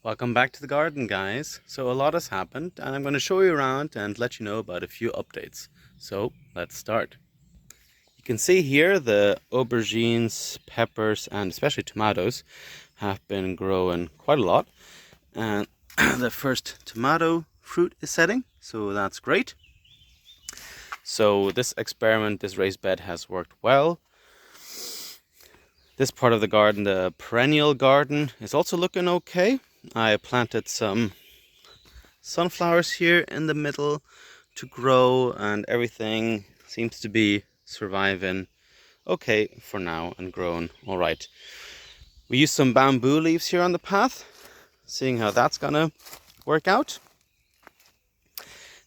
Welcome back to the garden, guys. So a lot has happened and I'm going to show you around and let you know about a few updates. So let's start. You can see here the aubergines, peppers and especially tomatoes have been growing quite a lot, and the first tomato fruit is setting, so that's great. So this experiment, this raised bed has worked well. This part of the garden, the perennial garden, is also looking okay. I planted some sunflowers here in the middle to grow, and everything seems to be surviving okay for now and growing all right. We used some bamboo leaves here on the path, seeing how that's gonna work out.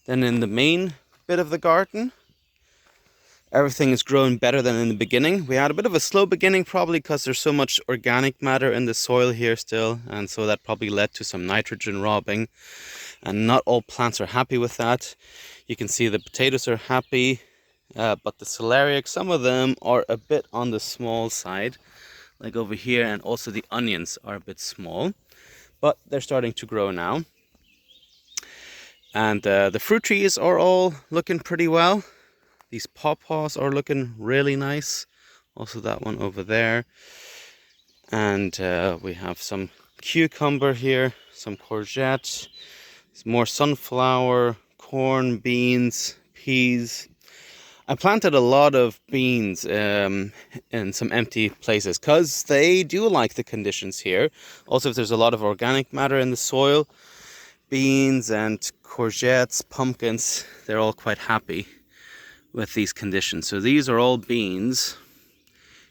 Then in the main bit of the garden, everything is growing better than in the beginning. We had a bit of a slow beginning, probably because there's so much organic matter in the soil here still, and so that probably led to some nitrogen robbing, and not all plants are happy with that. You can see the potatoes are happy, but the celeriac, some of them are a bit on the small side, like over here, and also the onions are a bit small, but they're starting to grow now. And the fruit trees are all looking pretty well. These pawpaws are looking really nice. Also that one over there. And we have some cucumber here, some courgette, some more sunflower, corn, beans, peas. I planted a lot of beans in some empty places because they do like the conditions here. Also, if there's a lot of organic matter in the soil, beans and courgettes, pumpkins, they're all quite happy with these conditions. So these are all beans.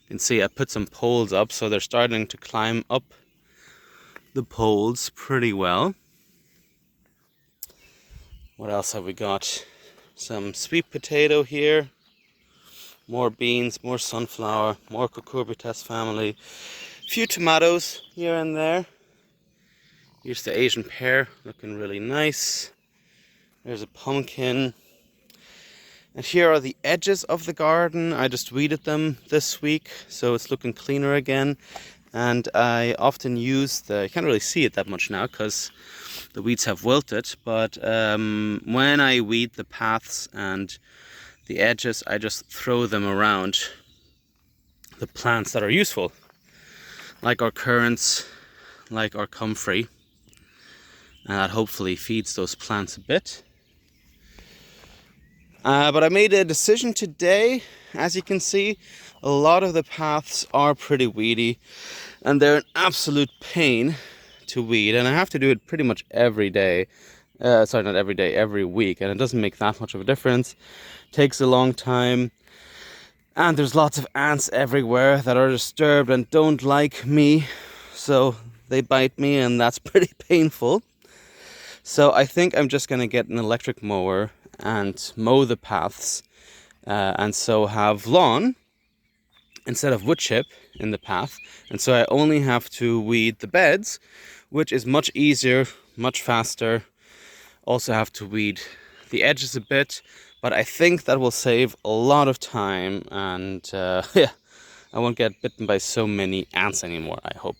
You can see I put some poles up, so they're starting to climb up the poles pretty well. What else have we got? Some sweet potato here, more beans, more sunflower, more cucurbitaceae family, a few tomatoes here and there. Here's the Asian pear, looking really nice. There's a pumpkin. And here are the edges of the garden. I just weeded them this week, so it's looking cleaner again. And I often use you can't really see it that much now because the weeds have wilted, but when I weed the paths and the edges, I just throw them around the plants that are useful, like our currants, like our comfrey, and that hopefully feeds those plants a bit. But I made a decision today. As you can see, a lot of the paths are pretty weedy and they're an absolute pain to weed, and I have to do it pretty much every day. Sorry, not every day, every week, and it doesn't make that much of a difference. It takes a long time, and there's lots of ants everywhere that are disturbed and don't like me, so they bite me, and that's pretty painful. So I think I'm just gonna get an electric mower and mow the paths, and so have lawn instead of wood chip in the path, and so I only have to weed the beds, which is much easier, much faster. Also have to weed the edges a bit, but I think that will save a lot of time, and yeah, I won't get bitten by so many ants anymore, I hope.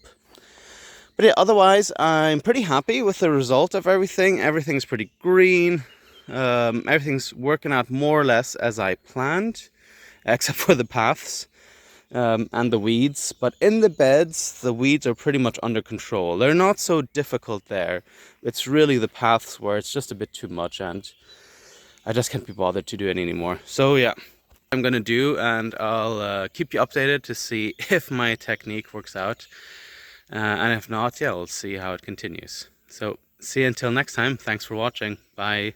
But yeah, otherwise I'm pretty happy with the result of everything. Everything's pretty green. Everything's working out more or less as I planned, except for the paths and the weeds. But in the beds, the weeds are pretty much under control. They're not so difficult there. It's really the paths where it's just a bit too much, and I just can't be bothered to do it anymore. So yeah, I'm gonna do, and I'll keep you updated to see if my technique works out. And if not, yeah, we'll see how it continues. So see you until next time. Thanks for watching. Bye.